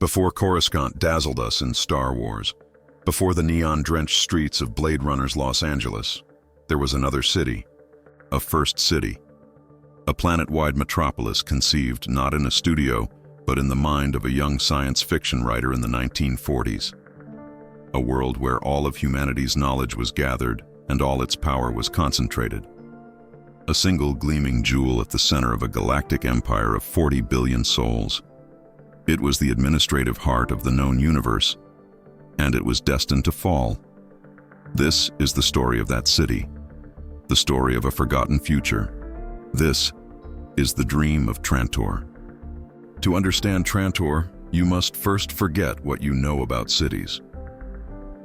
Before Coruscant dazzled us in Star Wars, before the neon-drenched streets of Blade Runner's Los Angeles, there was another city, a first city, a planet-wide metropolis conceived not in a studio, but in the mind of a young science fiction writer in the 1940s. A world where all of humanity's knowledge was gathered and all its power was concentrated. A single gleaming jewel at the center of a galactic empire of 40 billion souls. It was the administrative heart of the known universe, and it was destined to fall. This is the story of that city, the story of a forgotten future. This is the dream of Trantor. To understand Trantor, you must first forget what you know about cities.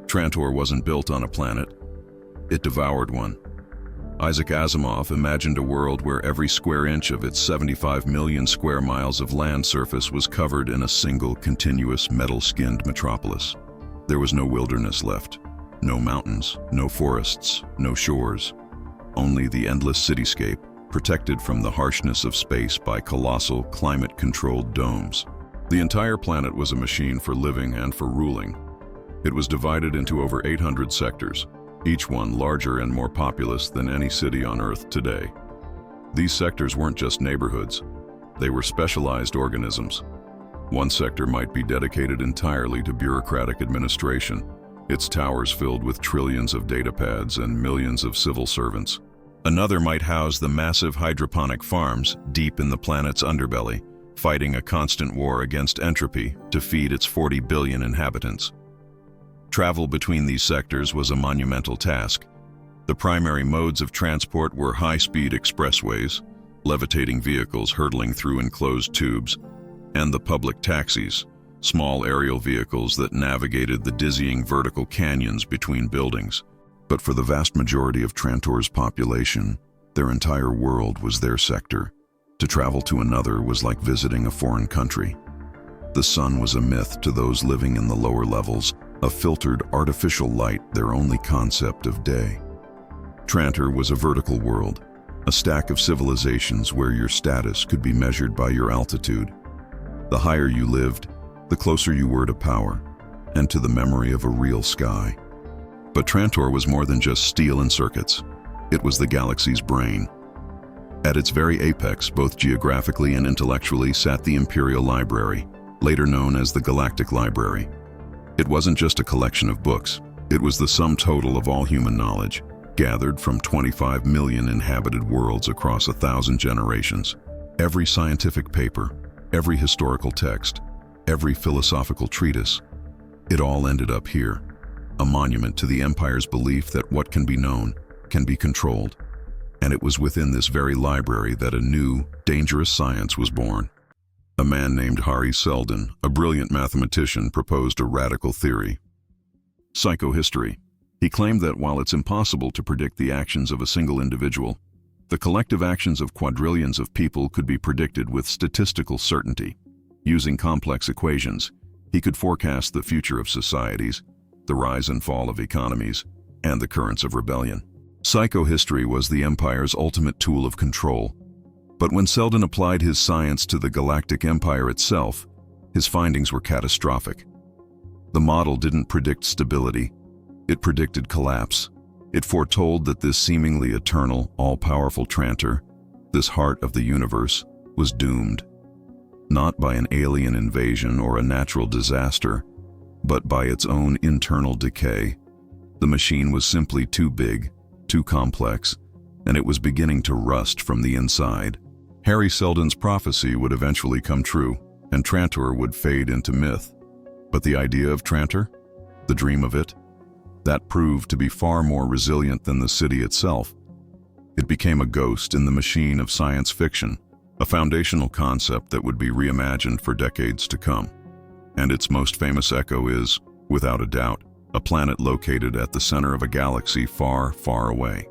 Trantor wasn't built on a planet, it devoured one. Isaac Asimov imagined a world where every square inch of its 75 million square miles of land surface was covered in a single continuous metal-skinned metropolis. There was no wilderness left, no mountains, no forests, no shores, only the endless cityscape, protected from the harshness of space by colossal, climate-controlled domes. The entire planet was a machine for living and for ruling. It was divided into over 800 sectors, each one larger and more populous than any city on Earth today. These sectors weren't just neighborhoods, they were specialized organisms. One sector might be dedicated entirely to bureaucratic administration, its towers filled with trillions of data pads and millions of civil servants. Another might house the massive hydroponic farms deep in the planet's underbelly, fighting a constant war against entropy to feed its 40 billion inhabitants. Travel between these sectors was a monumental task. The primary modes of transport were high-speed expressways, levitating vehicles hurtling through enclosed tubes, and the public taxis, small aerial vehicles that navigated the dizzying vertical canyons between buildings. But for the vast majority of Trantor's population, their entire world was their sector. To travel to another was like visiting a foreign country. The sun was a myth to those living in the lower levels, a filtered, artificial light, their only concept of day. Trantor was a vertical world, a stack of civilizations where your status could be measured by your altitude. The higher you lived, the closer you were to power, and to the memory of a real sky. But Trantor was more than just steel and circuits. It was the galaxy's brain. At its very apex, both geographically and intellectually, sat the Imperial Library, later known as the Galactic Library. It wasn't just a collection of books. It was the sum total of all human knowledge, gathered from 25 million inhabited worlds across 1,000 generations. Every scientific paper, every historical text, every philosophical treatise, it all ended up here, a monument to the Empire's belief that what can be known can be controlled. And it was within this very library that a new, dangerous science was born. A man named Hari Seldon, a brilliant mathematician, proposed a radical theory: psychohistory. He claimed that while it's impossible to predict the actions of a single individual, the collective actions of quadrillions of people could be predicted with statistical certainty. Using complex equations, he could forecast the future of societies, the rise and fall of economies, and the currents of rebellion. Psychohistory was the Empire's ultimate tool of control. But when Seldon applied his science to the Galactic Empire itself, his findings were catastrophic. The model didn't predict stability, it predicted collapse. It foretold that this seemingly eternal, all-powerful Trantor, this heart of the universe, was doomed. Not by an alien invasion or a natural disaster, but by its own internal decay. The machine was simply too big, too complex, and it was beginning to rust from the inside. Hari Seldon's prophecy would eventually come true, and Trantor would fade into myth. But the idea of Trantor, the dream of it, that proved to be far more resilient than the city itself. It became a ghost in the machine of science fiction, a foundational concept that would be reimagined for decades to come. And its most famous echo is, without a doubt, a planet located at the center of a galaxy far, far away.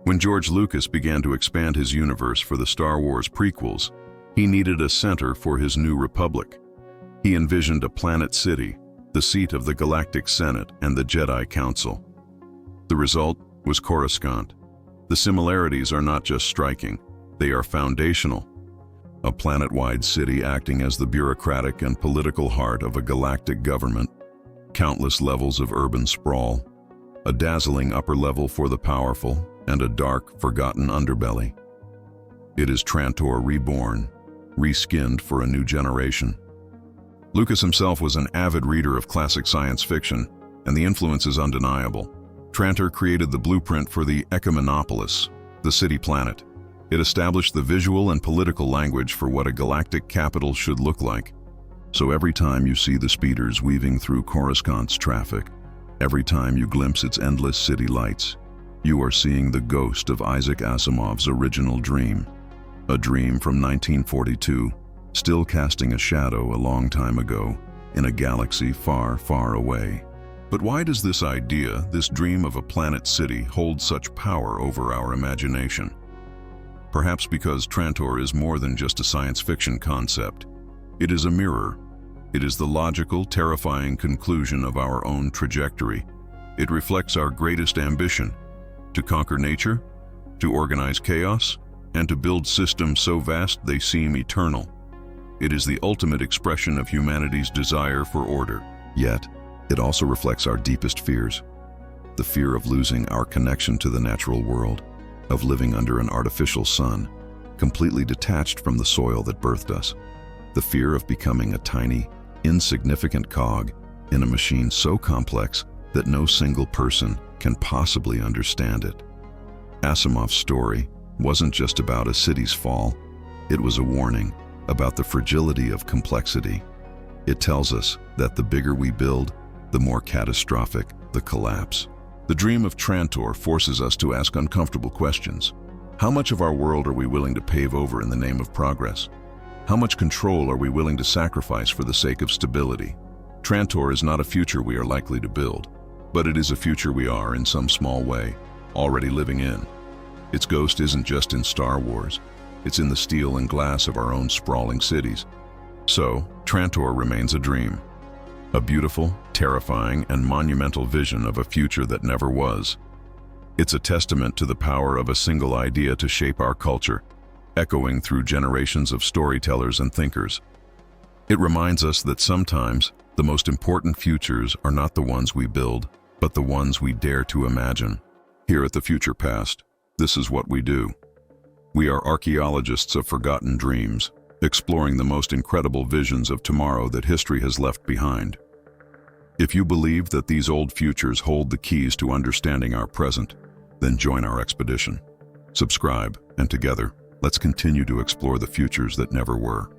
When George Lucas began to expand his universe for the Star Wars prequels, he needed a center for his new republic. He envisioned a planet city, the seat of the Galactic Senate and the Jedi Council. The result was Coruscant. The similarities are not just striking, they are foundational. a planet-wide city acting as the bureaucratic and political heart of a galactic government, countless levels of urban sprawl, a dazzling upper level for the powerful, and a dark, forgotten underbelly. It is Trantor reborn, reskinned for a new generation. Lucas himself was an avid reader of classic science fiction, and the influence is undeniable. Trantor created the blueprint for the metropolis, the city-planet. It established the visual and political language for what a galactic capital should look like. So every time you see the speeders weaving through Coruscant's traffic, every time you glimpse its endless city lights, you are seeing the ghost of Isaac Asimov's original dream. A dream from 1942, still casting a shadow a long time ago, in a galaxy far, far away. But why does this idea, this dream of a planet city, hold such power over our imagination? Perhaps because Trantor is more than just a science fiction concept. It is a mirror. It is the logical, terrifying conclusion of our own trajectory. It reflects our greatest ambition: to conquer nature, to organize chaos, and to build systems so vast they seem eternal. It is the ultimate expression of humanity's desire for order. Yet, it also reflects our deepest fears. The fear of losing our connection to the natural world, of living under an artificial sun, completely detached from the soil that birthed us. The fear of becoming a tiny, insignificant cog in a machine so complex that no single person can possibly understand it. Asimov's story wasn't just about a city's fall. It was a warning about the fragility of complexity. It tells us that the bigger we build, the more catastrophic the collapse. The dream of Trantor forces us to ask uncomfortable questions. How much of our world are we willing to pave over in the name of progress? How much control are we willing to sacrifice for the sake of stability? Trantor is not a future we are likely to build, but it is a future we are, in some small way, already living in. Its ghost isn't just in Star Wars. It's in the steel and glass of our own sprawling cities. So, Trantor remains a dream. A beautiful, terrifying, and monumental vision of a future that never was. It's a testament to the power of a single idea to shape our culture, echoing through generations of storytellers and thinkers. It reminds us that sometimes the most important futures are not the ones we build, but the ones we dare to imagine. Here at the Future Past, this is what we do. We are archaeologists of forgotten dreams, exploring the most incredible visions of tomorrow that history has left behind. If you believe that these old futures hold the keys to understanding our present, then join our expedition. Subscribe, and together, let's continue to explore the futures that never were.